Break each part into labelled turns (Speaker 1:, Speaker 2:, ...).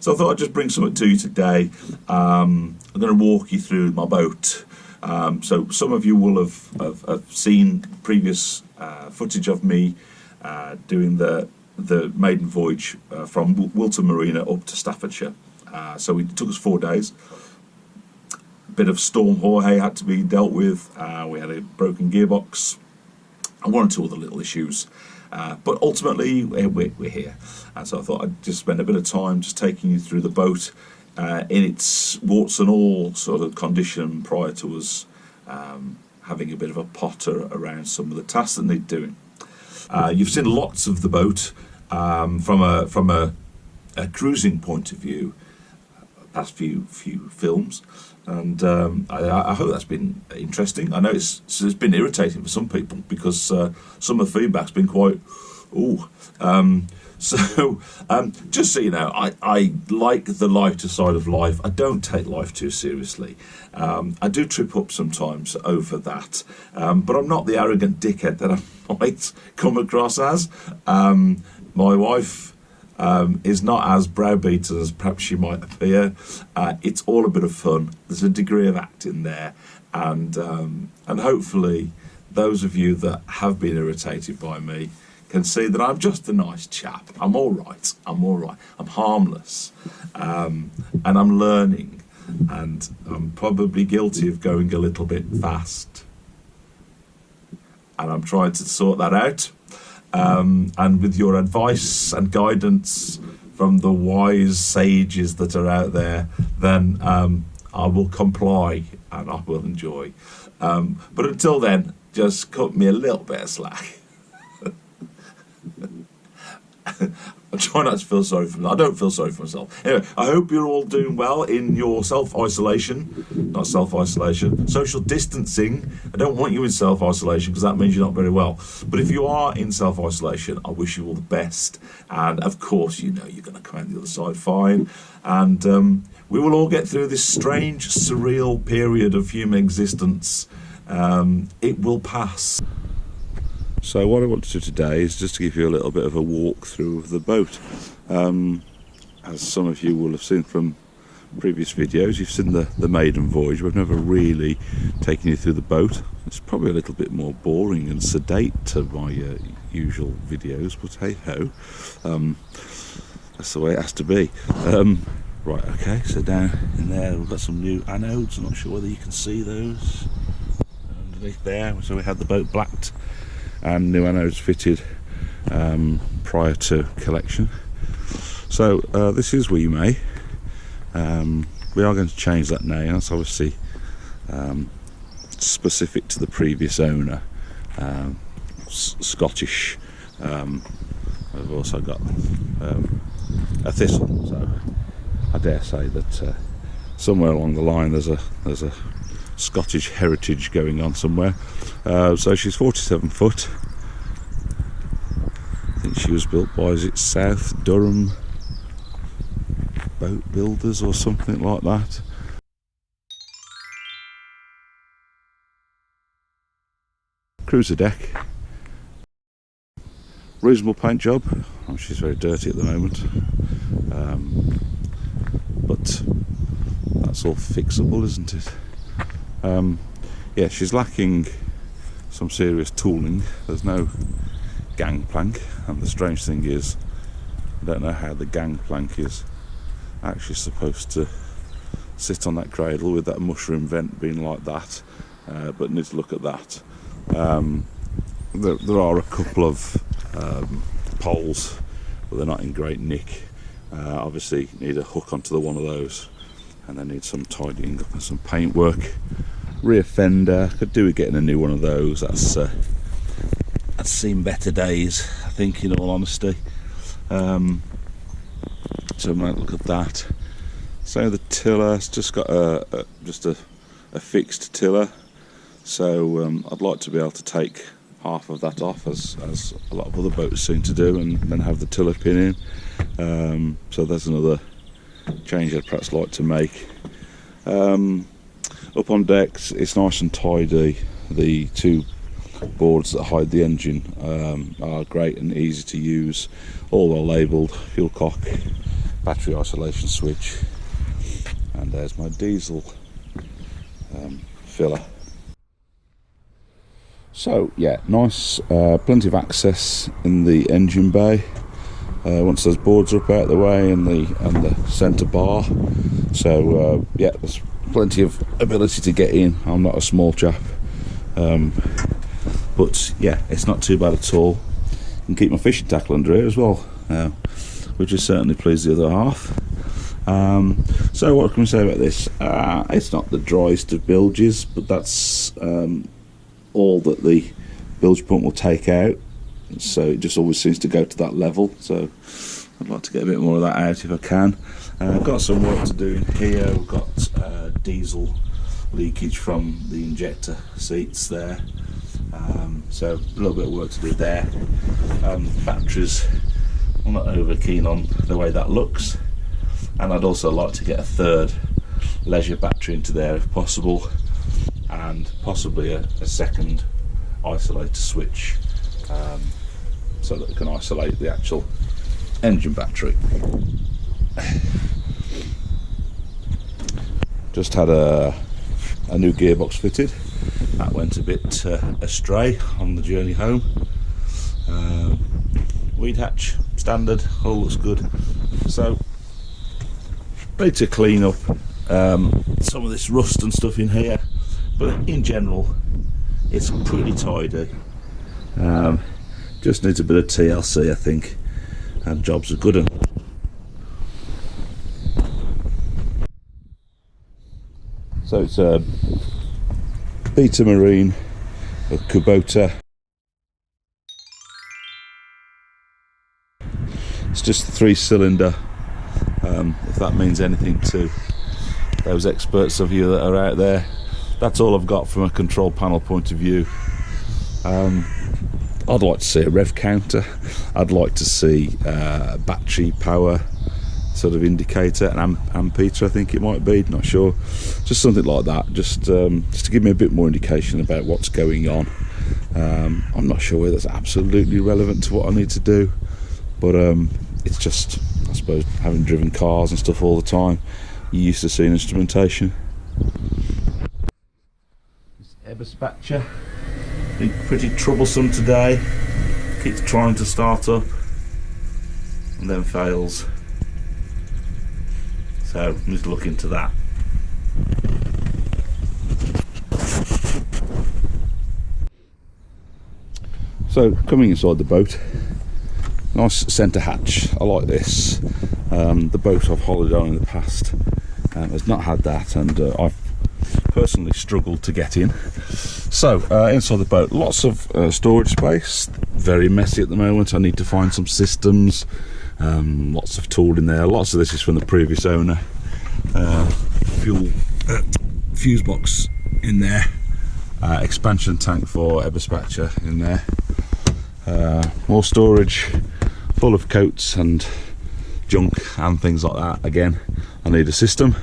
Speaker 1: So I thought I'd just bring something to you today. I'm going to walk you through my boat. So some of you will have seen previous footage of me doing the maiden voyage from Wilton Marina up to Staffordshire. So it took us 4 days. A bit of Storm Jorge had to be dealt with. We had a broken gearbox and one or two other little issues. But ultimately, we're here. And so I thought I'd just spend a bit of time just taking you through the boat in its warts and all sort of condition prior to us having a bit of a potter around some of the tasks that need doing. You've seen lots of the boat from a cruising point of view, past few films. And I hope that's been interesting. I know it's been irritating for some people because some of the feedback's been quite, just so you know, I like the lighter side of life. I don't take life too seriously. I do trip up sometimes over that, but I'm not the arrogant dickhead that I might come across as. My wife is not as browbeaten as perhaps she might appear. It's all a bit of fun. There's a degree of acting there, and hopefully those of you that have been irritated by me can see that I'm just a nice chap. I'm all right. I'm harmless, and I'm learning, and I'm probably guilty of going a little bit fast, and I'm trying to sort that out. And with your advice and guidance from the wise sages that are out there, then I will comply and I will enjoy. But until then, just cut me a little bit of slack. I try not to feel sorry for myself. I don't feel sorry for myself. Anyway, I hope you're all doing well in your self-isolation. Not self-isolation, social distancing. I don't want you in self-isolation because that means you're not very well. But if you are in self-isolation, I wish you all the best. And of course, you know you're going to come out the other side fine. And we will all get through this strange, surreal period of human existence. It will pass. So what I want to do today is just to give you a little bit of a walk through of the boat. As some of you will have seen from previous videos, you've seen the maiden voyage. We've never really taken you through the boat. It's probably a little bit more boring and sedate to my usual videos, but hey ho, that's the way it has to be. Right, okay, so down in there we've got some new anodes. I'm not sure whether you can see those underneath there. So we had the boat blacked and new anodes fitted prior to collection. So this is Wee May. We are going to change that name. That's obviously specific to the previous owner, Scottish. I've also got a Thistle, so I dare say that somewhere along the line there's a Scottish heritage going on somewhere. So she's 47 foot. I think she was built by, is it South Durham Boat Builders or something like that. Cruiser deck. Reasonable paint job. Oh, she's very dirty at the moment. But that's all fixable, isn't it? Yeah, she's lacking some serious tooling. There's no gangplank, and the strange thing is I don't know how the gangplank is actually supposed to sit on that cradle with that mushroom vent being like that, but need to look at that. There are a couple of poles, but they're not in great nick. Obviously need a hook onto the one of those, and they need some tidying up and some paint work. Rear fender, could do with getting a new one of those. That's seen better days, I think, in all honesty. So we might look at that. So the tiller, it's just got a fixed tiller. So I'd like to be able to take half of that off, as a lot of other boats seem to do, and then have the tiller pin in. So there's another change I'd perhaps like to make. Up on decks, it's nice and tidy. The two boards that hide the engine are great and easy to use, all well labelled, fuel cock,
Speaker 2: battery isolation switch, and there's my diesel filler. So yeah, nice, plenty of access in the engine bay once those boards are up out of the way, and the centre bar. So yeah, there's plenty of ability to get in. I'm not a small chap, but yeah, it's not too bad at all. I can keep my fishing tackle under here as well, which is certainly pleased the other half. So what can we say about this? It's not the driest of bilges, but that's all that the bilge pump will take out, so it just always seems to go to that level. So I'd like to get a bit more of that out if I can. I've got some work to do in here. We've got diesel leakage from the injector seats there, so a little bit of work to do there. Batteries, I'm not over keen on the way that looks, and I'd also like to get a third leisure battery into there if possible, and possibly a second isolator switch, so that we can isolate the actual engine battery. Just had a new gearbox fitted. That went a bit astray on the journey home. Weed hatch standard, all looks good. So ready to clean up some of this rust and stuff in here, but in general it's pretty tidy. Just needs a bit of TLC, I think, and jobs are good. And so it's a Beta Marine, a Kubota. It's just a 3-cylinder, if that means anything to those experts of you that are out there. That's all I've got from a control panel point of view. I'd like to see a rev counter. I'd like to see a battery power sort of indicator, an ammeter I think it might be, not sure. Just something like that, just to give me a bit more indication about what's going on. I'm not sure whether that's absolutely relevant to what I need to do, but it's just, I suppose, having driven cars and stuff all the time, you're used to seeing instrumentation. This Eberspatcher, been pretty troublesome today. Keeps trying to start up and then fails. So I need to look into that. So coming inside the boat, nice centre hatch. I like this. The boat I've hollered on in the past has not had that, and I've personally struggled to get in. So inside the boat, lots of storage space. Very messy at the moment. I need to find some systems. Lots of tool in there. Lots of this is from the previous owner. Fuse box in there. Expansion tank for Eberspatcher in there. More storage, full of coats and junk and things like that. Again, I need a system.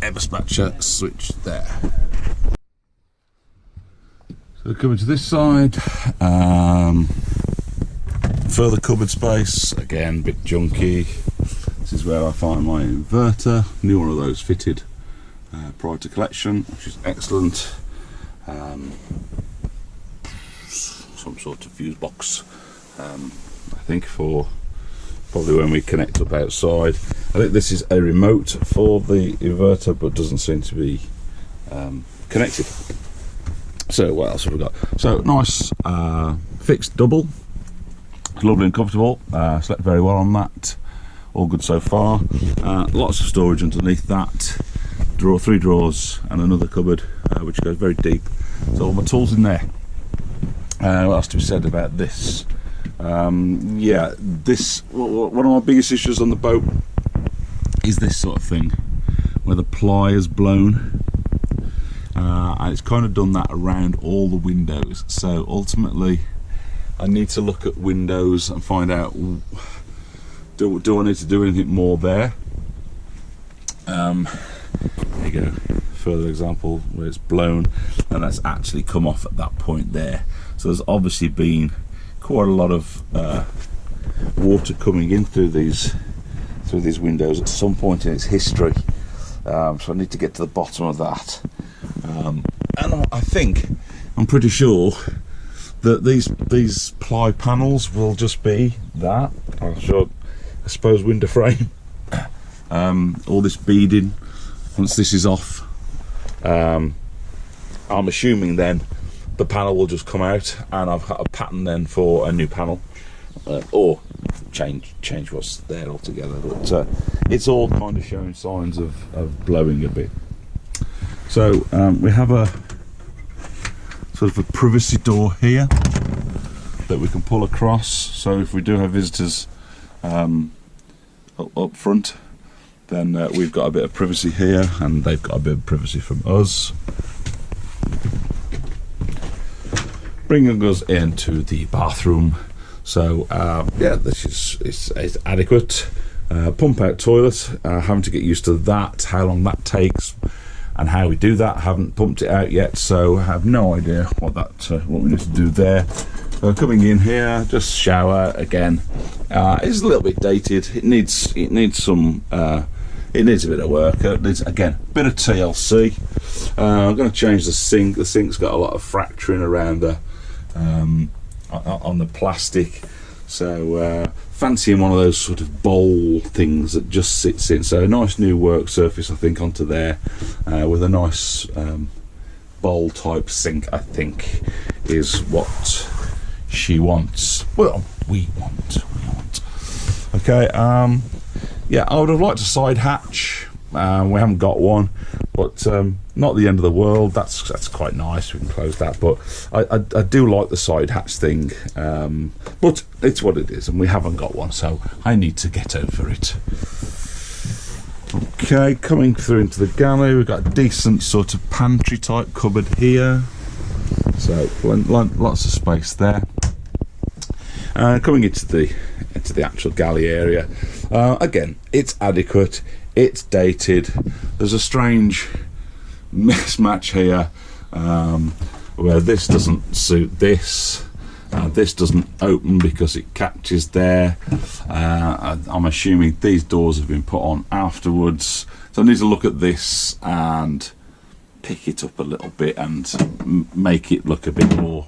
Speaker 2: Eberspatcher switch there. So coming to this side, further cupboard space, again a bit junky. This is where I find my inverter, new one of those fitted prior to collection, which is excellent. Some sort of fuse box, I think, for probably when we connect up outside. I think this is a remote for the inverter, but doesn't seem to be connected. So what else have we got? So nice fixed double, it's lovely and comfortable. Slept very well on that, all good so far. Lots of storage underneath that. 3 drawers and another cupboard which goes very deep, so all my tools in there. What else to be said about this? Yeah, this, one of my biggest issues on the boat is this sort of thing where the ply is blown, and it's kind of done that around all the windows. So ultimately I need to look at windows and find out, do I need to do anything more there? There you go, further example where it's blown and that's actually come off at that point there. So there's obviously been quite a lot of water coming in through these windows at some point in its history. So I need to get to the bottom of that. And I'm pretty sure that these ply panels will just be that. I suppose window frame. All this beading, once this is off, I'm assuming then the panel will just come out, and I've got a pattern then for a new panel, or change what's there altogether. But it's all kind of showing signs of blowing a bit. So we have a sort of a privacy door here that we can pull across, so if we do have visitors up front, then we've got a bit of privacy here, and they've got a bit of privacy from us. Bringing us into the bathroom. So yeah, this is it's adequate. Pump out toilet, having to get used to that, how long that takes and how we do that. Haven't pumped it out yet, so I have no idea what we need to do there. Coming in here, just shower again. It's a little bit dated. It needs some it needs a bit of work. It needs, again, a bit of TLC. I'm going to change the sink. The sink's got a lot of fracturing around on the plastic, so fancying one of those sort of bowl things that just sits in. So a nice new work surface, I think, onto there, with a nice bowl type sink, I think, is what she wants. Well, we want. Okay, yeah, I would have liked a side hatch. We haven't got one, but not the end of the world. That's quite nice. We can close that, but I do like the side hatch thing. But it's what it is, and we haven't got one, so I need to get over it. Okay, coming through into the galley, we've got a decent sort of pantry type cupboard here, so lots of space there. Coming into the actual galley area, again, it's adequate. It's dated. There's a strange mismatch here, where this doesn't suit this. This doesn't open because it catches there. I'm assuming these doors have been put on afterwards, so I need to look at this and pick it up a little bit and make it look a bit more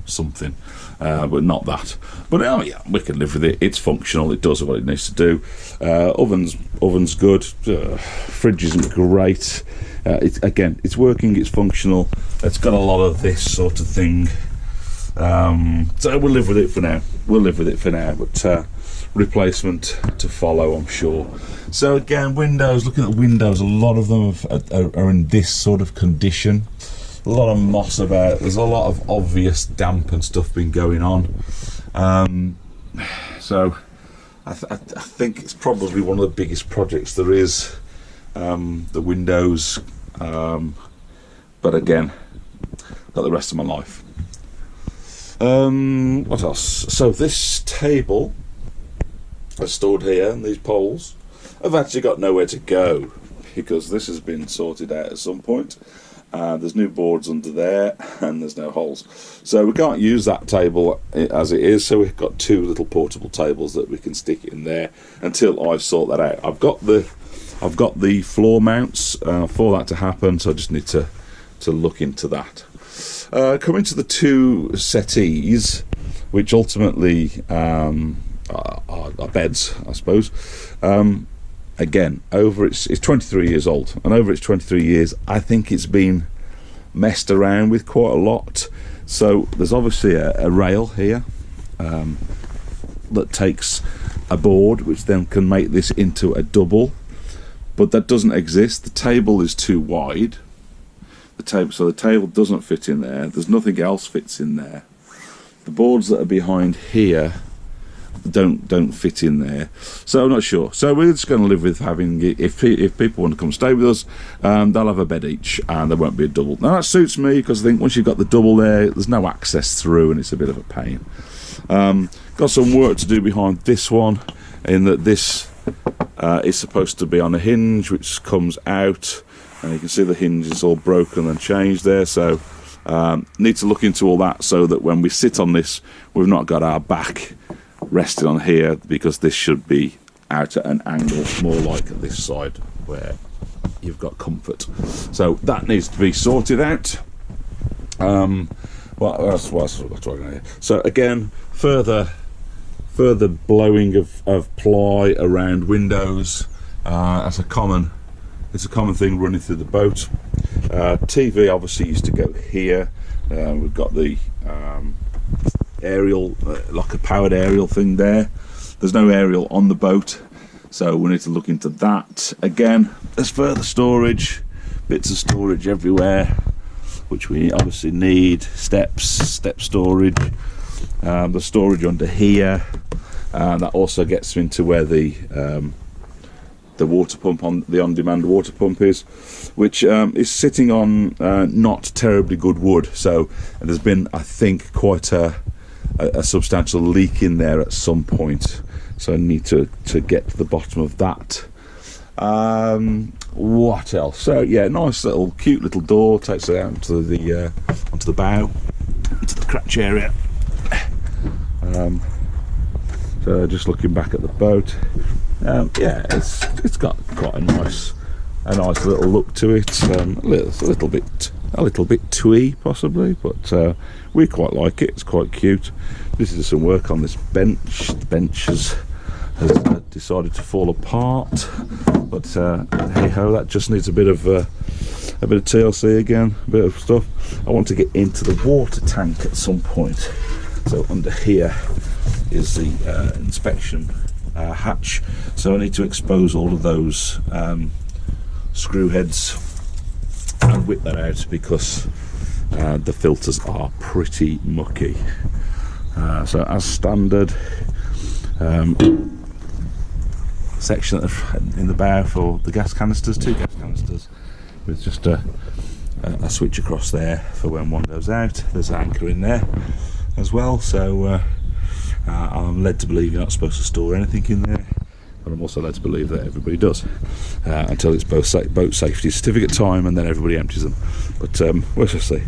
Speaker 2: something, but not that. But yeah, we can live with it. It's functional. It does what it needs to do. Oven's good. Fridge isn't great. It's working. It's functional. It's got a lot of this sort of thing. So we'll live with it for now. But replacement to follow, I'm sure. So again, windows. Looking at windows, a lot of them are in this sort of condition. A lot of moss about. There's a lot of obvious damp and stuff been going on. So I think it's probably one of the biggest projects there is. The windows, but again, got the rest of my life. What else? So this table is stored here, and these poles have actually got nowhere to go because this has been sorted out at some point. There's new boards under there, and there's no holes, so we can't use that table as it is. So we've got two little portable tables that we can stick in there until I sort that out. I've got the floor mounts for that to happen, so I just need to look into that. Coming to the two settees, which ultimately are beds, I suppose. Again, it's 23 years old, and over its 23 years, I think it's been messed around with quite a lot. So there's obviously a rail here that takes a board, which then can make this into a double, but that doesn't exist. The table is too wide. So the table doesn't fit in there. There's nothing else fits in there. The boards that are behind here don't fit in there, so I'm not sure. So we're just going to live with having it. If people want to come stay with us, they'll have a bed each, and there won't be a double. Now that suits me, because I think once you've got the double there's no access through, and it's a bit of a pain. Got some work to do behind this one, in that this is supposed to be on a hinge which comes out, and you can see the hinge is all broken and changed there, so need to look into all that, so that when we sit on this, we've not got our back resting on here because this should be out at an angle more like this side where you've got comfort. So that needs to be sorted out. That's what I'm talking about here. So again, further blowing of ply around windows. It's a common thing running through the boat. TV obviously used to go here. We've got the aerial, like a powered aerial thing there. There's no aerial on the boat, so we need to look into that. Again, there's further storage, bits of storage everywhere, which we obviously need. Step storage. The storage under here. That also gets into where the water pump, the on-demand water pump is, which is sitting on not terribly good wood. So there's been, I think, quite a substantial leak in there at some point. So I need to get to the bottom of that. What else? So yeah, nice little, cute little door takes it out onto the bow, into the crutch area. So just looking back at the boat, yeah, it's got quite a nice little look to it. A little bit twee possibly, but we quite like it. It's quite cute. This is some work on this bench. The bench has decided to fall apart, but hey ho, that just needs a bit of TLC again, a bit of stuff. I want to get into the water tank at some point. So under here is the inspection hatch, so I need to expose all of those screw heads and whip that out because the filters are pretty mucky. So as standard, section in the bow for the gas canisters, 2 gas canisters with just a switch across there for when one goes out. There's an anchor in there as well, so I'm led to believe you're not supposed to store anything in there, but I'm also led to believe that everybody does until it's boat safety certificate time, and then everybody empties them. But we'll just see.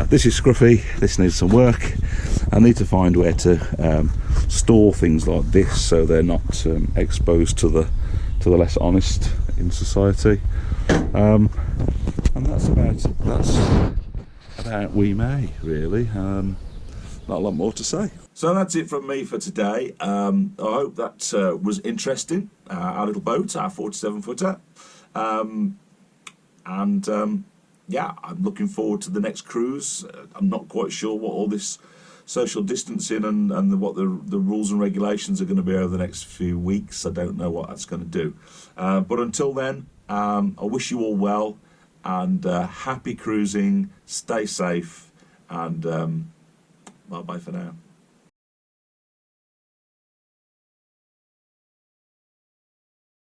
Speaker 2: This is scruffy. This needs some work. I need to find where to store things like this so they're not exposed to the less honest in society. And that's about we may really. Not a lot more to say.
Speaker 1: So that's it from me for today. I hope that was interesting. Our little boat, our 47-footer. Yeah, I'm looking forward to the next cruise. I'm not quite sure what all this social distancing and what the rules and regulations are going to be over the next few weeks. I don't know what that's going to do. But until then, I wish you all well and happy cruising. Stay safe and bye-bye for now.